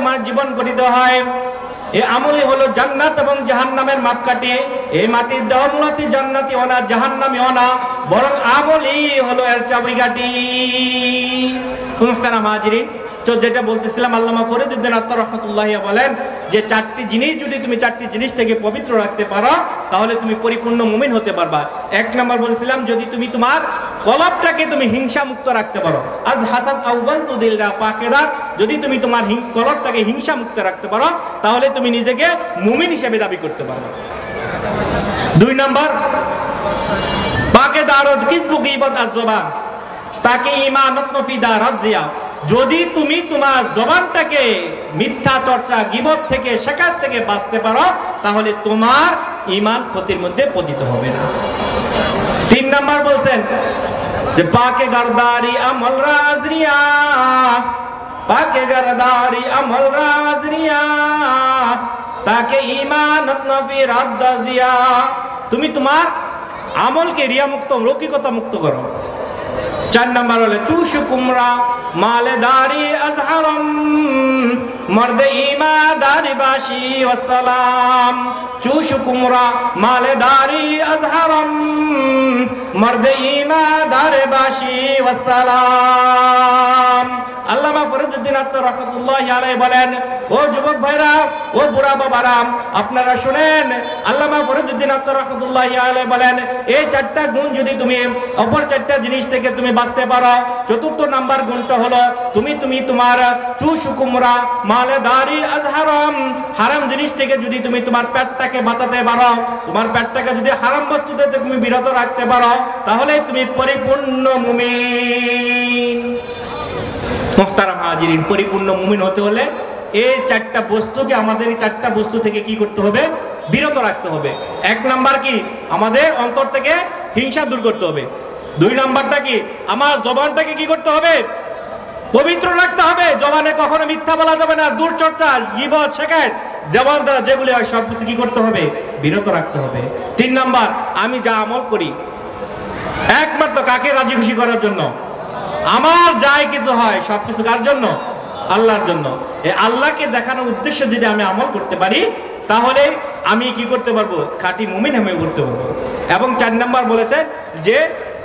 তোমার জীবন গঠিত হয়। এই আমলই হলো জান্নাত এবং জাহান্নামের মাপকাঠি। এই মাটির দেওয়া মূলতি জান্নাতি না জাহান্নামীও না, বরং আমলই হলো এর চাবিকাঠি। মুহতারাম হাজিরিন, তো যেটা বলতেছিলাম, আল্লামা ফরিদউদ্দীন আত্তার রাহমাতুল্লাহি বলেন যে চারটি জিনিস যদি তুমি চারটি জিনিস থেকে পবিত্র রাখতে পারো তাহলে তুমি পরিপূর্ণ মুমিন হতে পারবা। এক নম্বর বলছিলাম, যদি তুমি তোমার কলবটাকে তুমি হিংসা মুক্ত রাখতে পারো। আজ হাসাব আউয়াল তু দিলরা পাকেদা, যদি তুমি তোমার কলবটাকে হিংসা মুক্ত রাখতে পারো তাহলে তুমি নিজেকে মুমিন হিসেবে দাবি করতে পারবে। দুই নম্বর, পাকেদারত কিসবু গীবত আজ জবান তাকে ঈমানাত নফিদা রাজিয়া, যদি তুমি তোমার জবানটাকে মিথ্যা চর্চা গীবত থেকে শিকার থেকে বাঁচতে পারো তাহলে তোমার ঈমান ক্ষতির মধ্যে পতিত হবে না। তিন নাম্বার বলছেন যে পাকে গারদারি আমল রাজরিয়া, পাকে গারদারি আমল রাজরিয়া তাকে ঈমানাত নফি রাদ্দাজিয়া, তুমি তোমার আমলকে রিয়া মুক্ত লৌকিকতা মুক্ত করো। চার নাম্বার হলো চুশু কুমরা মালেদারি আজহারম মর্দে ইমাদারি বাসি ওয়াসসালাম, চুশু কুমরা মালেদারি আজহারম মর্দে ইমাদারি বাসি ওয়াসসালাম। আল্লামা ফরিদউদ্দীন আত্তার রাহমাতুল্লাহি আলাইহি বলেন, ও যুবক ভাইরা, ও বুড়া বাবারা, আপনারা শুনেন, আল্লামা ফরিদউদ্দীন আত্তার রাহমাতুল্লাহি আলাইহি বলেন, এই চারটা গুণ যদি তুমি অপর চারটা জিনিস থেকে তুমি বাঁচতে পারো, চতুর্থ নাম্বার গুণটা হলো তুমি তোমার চুশুকুমরা মালেদারি আজহারাম, হারাম জিনিস থেকে যদি তুমি তোমার পেটটাকে বাঁচাতে পারো, তোমার পেটটাকে যদি হারাম বস্তু থেকে তুমি বিরত রাখতে পারো তাহলে তুমি পরিপূর্ণ মুমিন। মুহতারাম হাজিরিন, পরিপূর্ণ মুমিন হতে হলে এই চারটা বস্তুকে, আমাদের এই চারটা বস্তু থেকে কি করতে হবে? বিরত রাখতে হবে। এক নাম্বার কি? আমাদের অন্তর থেকে হিংসা দূর করতে হবে। দুই নাম্বারটা কি? আমার জবানটাকে কি করতে হবে? পবিত্র রাখতে হবে। জবানে কখনো মিথ্যা বলা যাবে না, দুর্চর্চা গীবত শিকায়ত জবান দ্বারা যেগুলি হয় সবকিছু কি করতে হবে? বিরত রাখতে হবে। তিন নাম্বার, আমি যা আমল করি একমাত্র কাকে রাজি খুশি করার জন্য, আমার যাই কিছু হয় সবকিছু কার জন্য? আল্লাহর জন্য। এই আল্লাহকে দেখানোর উদ্দেশ্যে যদি আমি আমল করতে পারি তাহলে আমি কি করতে পারবো? খাঁটি মুমিন আমি করতে পারবো। এবং চার নাম্বার বলেছে যে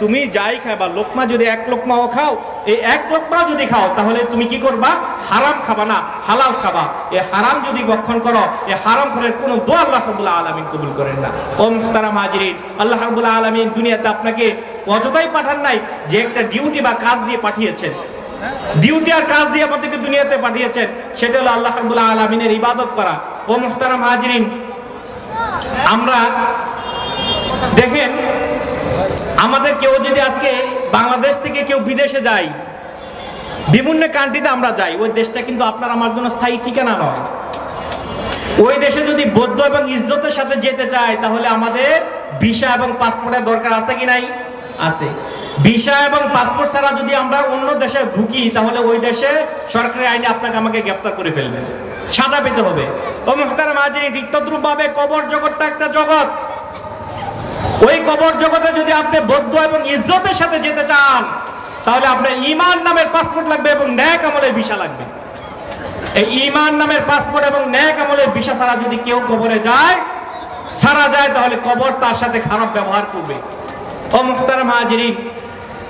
তুমি যাই খাবা, লোকমা যদি এক লোকমাও খাও, এই এক লোকমা যদি খাও তাহলে তুমি কি করবা? হারাম খাবা না, হালাল খাবা। এই হারাম যদি ভক্ষণ করো, এই হারাম খাওয়ার কোনো দোয়া আল্লাহ রাব্বুল আলামিন কবুল করেন না। ও মুহতারাম হাজিরিন, আল্লাহ রাব্বুল আলামিন দুনিয়াতে আপনাকে অযথাই পাঠান নাই, যে একটা ডিউটি বা কাজ দিয়ে পাঠিয়েছেন। ডিউটি আর কাজ দিয়ে আমাদেরকে দুনিয়াতে পাঠিয়েছেন, সেটা হলো আল্লাহ রাব্বুল আলামিনের ইবাদত করা। ও মুহতারাম হাজিরিন, আমরা দেখেন, আমাদের কেউ যদি আজকে বাংলাদেশ থেকে কেউ বিদেশে যায়, বিভিন্ন কান্ট্রিতে আমরা যাই, ওই দেশটা কিন্তু আপনার আমার জন্য স্থায়ী ঠিকানা নয়। ওই দেশে যদি বৈধ এবং ইজ্জতের সাথে যেতে চায় তাহলে আমাদের ভিসা এবং পাসপোর্টের দরকার আছে কি নাই? আছে। ভিসা এবং পাসপোর্ট ছাড়া যদি আমরা অন্য দেশে ঢুকি তাহলে ওই দেশে সরকারি আইনে আপনাকে আমাকে গ্রেফতার করে ফেলবেন, সাজা পেতে হবে। ও মুহতারাম হাজিরিন, ঠিক তদ্রূপভাবে কবর জগৎটা একটা জগৎ। ওই কবর জগতে যদি আপনি বৌদ্ধ এবং ইজ্জতের সাথে যেতে চান তাহলে আপনার ঈমান নামের পাসপোর্ট লাগবে এবং নেক আমলের ভিসা লাগবে। এই ঈমান নামের পাসপোর্ট এবং নেক আমলের ভিসা ছাড়া যদি কেউ কবরে যায়, সারা যায়, তাহলে কবর তার সাথে খারাপ ব্যবহার করবে। ও মুহতারাম হাজিরিন,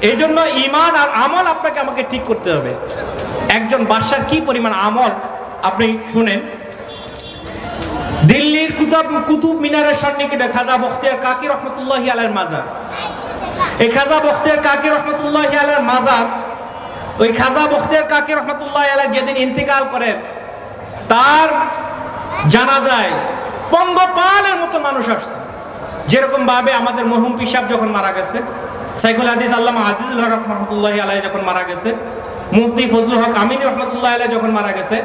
এই জন্য ঈমান আর আমল আপনাকে আমাকে ঠিক করতে হবে। একজন বাদশার কি পরিমাণ আমল আপনি শুনেন। দিল্লির কুতুব মিনারের সন্নিকটে খাজা বখতিয়ার কাকি রহমতুল্লাহি আলাইহির মাজার। এই খাজা বখতিয়ার কাকি রহমতুল্লাহি আলাইহির মাজার, ওই খাজা বখতিয়ার কাকি রহমতুল্লাহি আলাইহি যেদিন ইন্তেকাল করেন তার জানাজায় পঙ্গপালের মতো মানুষ আসছে। যেরকম ভাবে আমাদের মরহুম পীর সাহেব যখন মারা গেছে, শাইখুল হাদিস আল্লামা আজিজুল হক রহমতুল্লাহি আলাইহি যখন মারা গেছে, মুফতি ফজলুল হক আমিনী রহমতুল্লাহি আলাইহি যখন মারা গেছে,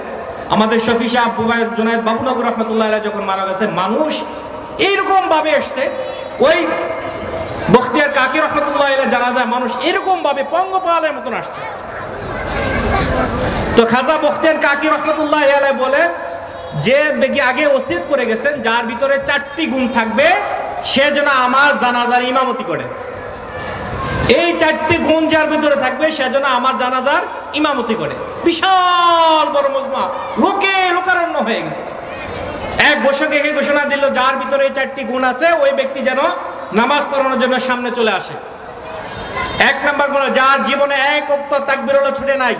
আমাদের শফি সাহেব জুনায়েদ বাবুনগর রহমতুল্লাহ আলাইহি যখন মারা গেছে, মানুষ এইরকম ভাবে আসছে। ওই বখতিয়ার কাকি রহমতুল্লাহ আলাইহি জানাজায় মানুষ এরকম ভাবে পঙ্গপালের মতন আসছে। তো খাজা বখতিয়ার কাকি রহমতুল্লাহ আলাইহি বলেন যে আগে ওসিয়ত করে গেছেন, যার ভিতরে 4টি গুণ থাকবে সে যেন আমার জানাজার ইমামতি করে। এই 4টি গুণ যার ভিতরে থাকবে সে যেন আমার জানাজার ইমামতি করে। বিশাল বড় মজমা, লোকে হয়ে গেছে। এক ঘোষক একে ঘোষণা দিল, যার ভিতরে এই 4টি গুণ আছে ওই ব্যক্তি যেন নামাজ পড়ানোর জন্য সামনে চলে আসে। 1 নম্বর গুণ, যার জীবনে 1 ওয়াক্ত তাকবীর হলো ছুটে নাই।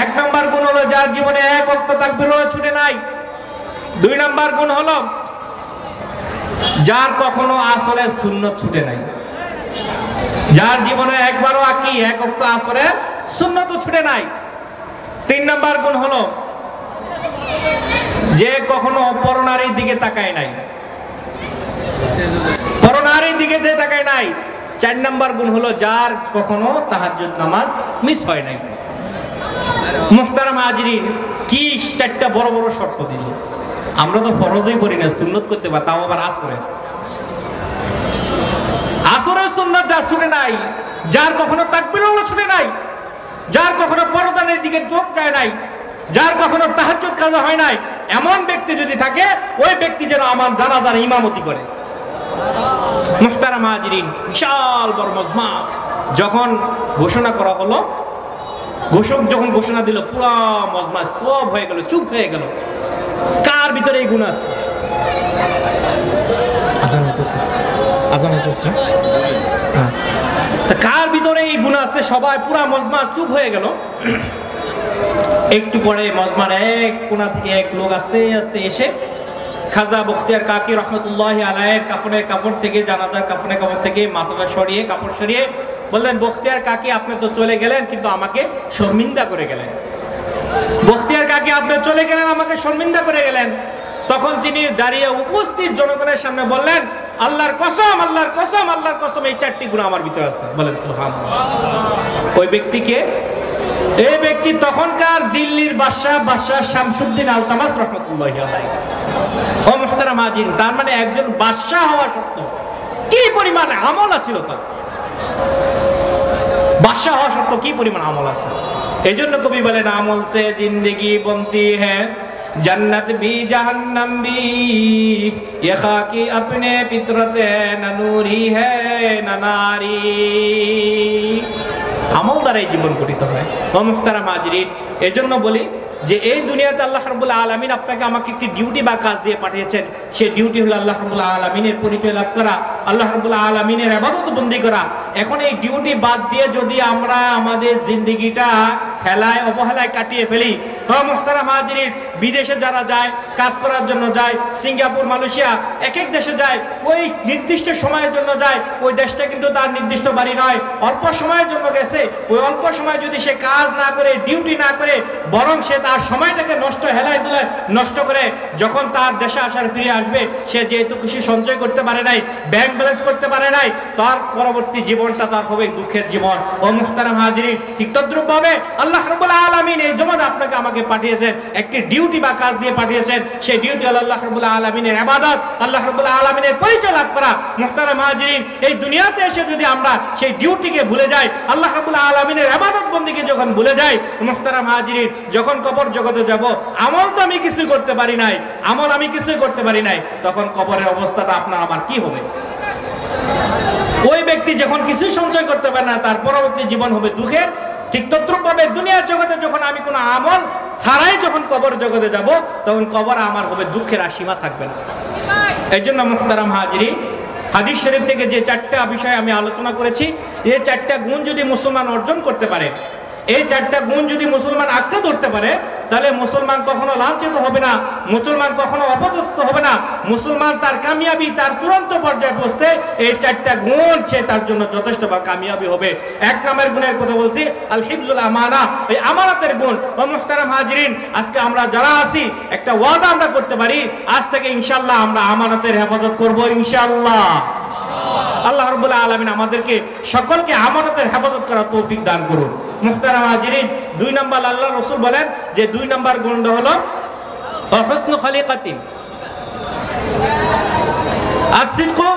1 নম্বর গুণ হলো যার জীবনে 1 ওয়াক্ত তাকবীর হলো ছুটে নাই। 2 নম্বর গুণ হলো যার কখনো আসরের সুন্নত ছুটে নাই। যার জীবনে একবারও 1 ওয়াক্ত আসরের সুন্নত ছুটে নাই। 3 নম্বর গুণ হলো যে কখনো পরনারীর দিকে তাকায় নাই, পরনারীর দিকে তাকায় নাই। 4 নম্বর গুণ হলো যার কখনো তাহাজ্জুদ নামাজ মিস হয় নাই। মুহতারাম হাজিরিন, কি 4টা বড় বড় শর্ত দিল। আমরা তো ফরজই করি না, সুন্নত করতে পারি, তাও আবার আসরের সুন্নত যার ছুটে নাই, যার কখনো তাকবীর হলো ছুটে নাই, যার কখনো পরদানের দিকে চোখ যায় নাই, যার কখনো তাহাজ্জুদ কাজা হয় নাই, এমন ব্যক্তি যদি থাকে ওই ব্যক্তি যেন আমার জানাজার ইমামতি করে। মুহতারাম হাজিরিন, বিশাল বড় মজমা যখন ঘোষণা করা হলো, ঘোষক যখন ঘোষণা দিল, পুরা মজমা স্তব হয়ে গেল, চুপ হয়ে গেল। কার ভিতরে এই গুণ আছে? আজান হইতেছে, আজান হইতেছে। তা কার ভিতরে এই গুণ আছে? সবাই পুরা মজমা চুপ হয়ে গেল। একটু পরে মজমার এক কোণা থেকে এক লোক আস্তে আস্তে এসে খাজা বখতিয়ার কাকি রহমতুল্লাহ আলাইহির কাফনের কাপড় থেকে, জানাজার কাফনের কাপড় থেকে মাথাটা সরিয়ে, কাপড় সরিয়ে বললেন, বখতিয়ার কাকি আপনি তো চলে গেলেন, কিন্তু আমাকে শর্মিন্দা করে গেলেন। বখতিয়ার কাকি আপনি চলে গেলেন, আমাকে শর্মিন্দা করে গেলেন। তখন তিনি দাঁড়িয়ে উপস্থিত জনগণের সামনে বললেন, আল্লাহর কসম, আল্লাহর কসম, আল্লাহর কসম, এই 4টি গুণ আমার ভিতরে আছে। বলেন সুবহানাল্লাহ। ওই ব্যক্তিকে, এই ব্যক্তি তখনকার দিল্লির বাদশাহ শামসুদ্দিন আলতামাস রহমতুল্লাহি আলাইহি। ও মুহতারাম হাজির, তার মানে একজন বাদশাহ হওয়া সত্ত্বেও কি পরিমাণ আমল ছিল তার। বাদশাহ হওয়া সত্ত্বেও কি পরিমাণ আমল আছে। এই জন্য কবি বলেন, আমল সে জিন্দেগি বনতি হ্যায়, जन्नत भी जहन्नम भी, ये खाकी अपने फितरत है, न नूरी है न नारी। আমল দ্বারাই জীবন গঠিত হয়। ও মুহতারাম হাজিরিন, এজন্য বলি যে এই দুনিয়াতে আল্লাহ রাব্বুল আলামিন আপনাকে আমাকে একটি ডিউটি বা কাজ দিয়ে পাঠিয়েছেন। সেই ডিউটি হলো আল্লাহ রাব্বুল আলামিনের পরিচয় লাভ করা, আল্লাহ রাব্বুল আলামিনের ইবাদত বন্দি করা। এখন এই ডিউটি বাদ দিয়ে যদি আমরা আমাদের জিন্দেগিটা হেলায় অবহেলায় কাটিয়ে ফেলি, ও মুহতারাম হাজিরিন, বিদেশে যারা যায়, কাজ করার জন্য যায়, সিঙ্গাপুর, মালয়েশিয়া, এক এক দেশে যায়, ওই নির্দিষ্ট সময়ের জন্য যায়। ওই দেশটা কিন্তু তার নির্দিষ্ট বাড়ি নয়, অল্প সময়ের জন্য গেছে। ওই অল্প সময় যদি সে কাজ না করে, ডিউটি না করে, বরং সে তার সময়টাকে নষ্ট, হেলায় দুলায় নষ্ট করে, যখন তার দেশে আসার ফিরে আসবে, সে যেহেতু কিছু সঞ্চয় করতে পারে নাই, ব্যাংক ব্যালেন্স করতে পারে নাই, তার পরবর্তী জীবনটা তার হবে দুঃখের জীবন। ও মুহতারাম হাজিরিন, ঠিক তদ্রূপভাবে আল্লাহ রাব্বুল আলামিন এই জন্য আপনাকে আমাকে পাঠিয়েছেন, একটি ডিউটি বা কাজ দিয়ে পাঠিয়েছেন। সেই ডিউটি হলো আল্লাহ রাব্বুল আলামিনের ইবাদত, আল্লাহ রাব্বুল আলামিনের পরিচয় লাভ করা। মুহতারাম হাজিরিন, এই দুনিয়াতে এসে যদি আমরা সেই ডিউটিকে ভুলে যাই, আল্লাহ রাব্বুল আলামিনের ইবাদত বন্দেগী যখন ভুলে যাই, মুহতারাম হাজিরিন, যখন কবর জগতে যাব, আমল তো আমি কিছুই করতে পারি নাই, আমল আমি কিছুই করতে পারি নাই, তখন কবরের অবস্থাটা আপনার আমার কি হবে? ওই ব্যক্তি যখন কিছুই সঞ্চয় করতে পারে না, তার পরবর্তী জীবন হবে দুঃখের। ঠিক তদ্রূপভাবে দুনিয়ার জগতে যখন আমি কোনো আমল ছাড়াই যখন কবর জগতে যাব, তখন কবর আমার হবে দুঃখের, আর সীমা থাকবে না। এই জন্য মুহতারাম হাজিরিন, হাদিস শরীফ থেকে যে 4টা বিষয় আমি আলোচনা করেছি, এই 4টা গুণ যদি মুসলমান অর্জন করতে পারে, এই 4টা গুণ যদি মুসলমান আঁকড়ে ধরতে পারে, তাহলে মুসলমান কখনো লাঞ্ছিত হবে না, মুসলমান কখনো অপদস্থ হবে না। মুসলমান তার কামিয়াবি, তার চূড়ান্ত পর্যায়ে পৌঁছতে এই 4টা গুণ সে তার জন্য যথেষ্ট বা কামিয়াবি হবে। 1 নম্বর গুণের কথা বলছি, আল হিফজুল আমানা, এই আমানতের গুণ। ও মুহতারাম হাজিরিন, আজকে আমরা যারা আছি, একটা ওয়াদা আমরা করতে পারি, আজ থেকে ইনশাআল্লাহ আমরা আমানতের হেফাজত করব, ইনশাআল্লাহ। আল্লাহ রাব্বুল আলামিন আমাদেরকে সকলকে আমানতের হেফাজত করার তৌফিক দান করুন। মুহতারাম হাজিরিন, 2 নম্বর আল্লাহ রাসূল বলেন যে 2 নম্বর গুণটা হলো হুসনু খলিকাতিন, আসিদকু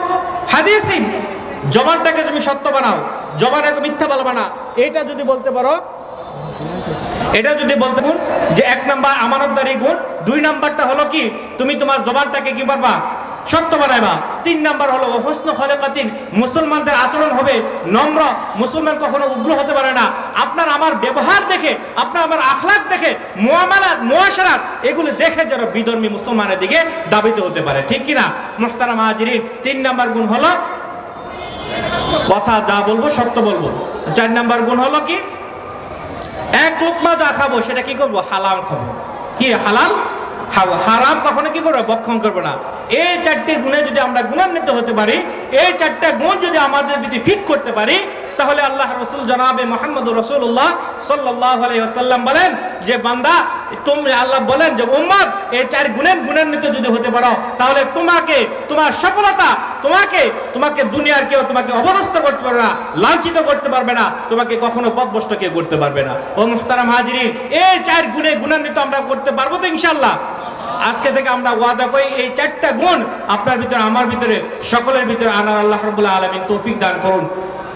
হাদিসিন। জবানটাকে তুমি সত্য বানাও, জবানটাকে মিথ্যা বলবা না। এটা যদি বলতে পারো, এটা যদি বলতে পারো যে 1 নম্বর আমানতদারি গুণ। 2 নম্বরটা হলো কি, তুমি তোমার জবানটাকে কি পারবা? সত্য বানাইবা। 3 নাম্বার হলো হুসনু খলিকাতিন, মুসলমানদের আচরণ হবে নম্র। মুসলমান কখনো উগ্র হতে পারে না। আপনার আমার ব্যবহার দেখে, আপনার আমার আখলাক দেখে, মুআমালাত মুআশারাত এগুলো দেখে যেন বিধর্মী মুসলমানের দিকে দাবিত হতে পারে, ঠিক কিনা মুহতারাম হাজিরিন। 3 নাম্বার গুণ হলো কথা যা বলবো সত্য বলবো। 4 নাম্বার গুণ হলো কি, এক লোকমা যা খাবো সেটা কি করবো, হালাল খাবো। কি হালাল খাবো, হারাম কখনো কি করবো, ভক্ষণ করবো না। এই 4টি গুণে যদি আমরা গুণান্বিত হতে পারি, এই 4টা গুণ যদি আমাদের যদি ফিট করতে পারি, তাহলে আল্লাহ রাসূল জনাবে মুহাম্মদুর রাসূলুল্লাহ সাল্লাল্লাহু আলাইহি ওয়াসাল্লাম বলেন যে বান্দা তুমি, আল্লাহ বলেন যে উম্মত এই 4 গুণের গুণান্বিত যদি হতে পারো, তাহলে তোমাকে তোমার সফলতা, তোমাকে দুনিয়ার কেউ তোমাকে অবরস্ত করতে পারবে না, লাঞ্ছিত করতে পারবে না, তোমাকে কখনো পথভ্রষ্ট কেউ করতে পারবে না। ও মুহতারাম হাজিরিন, এই 4 গুণে গুণান্বিত আমরা করতে পারবো তো ইনশাআল্লাহ। আজকে থেকে আমরা ওয়াদা করি এই 4টা গুণ আপনার ভিতরে, আমার ভিতরে, সকলের ভিতরে আনার আল্লাহ রাব্বুল আলামিন তৌফিক দান করুন।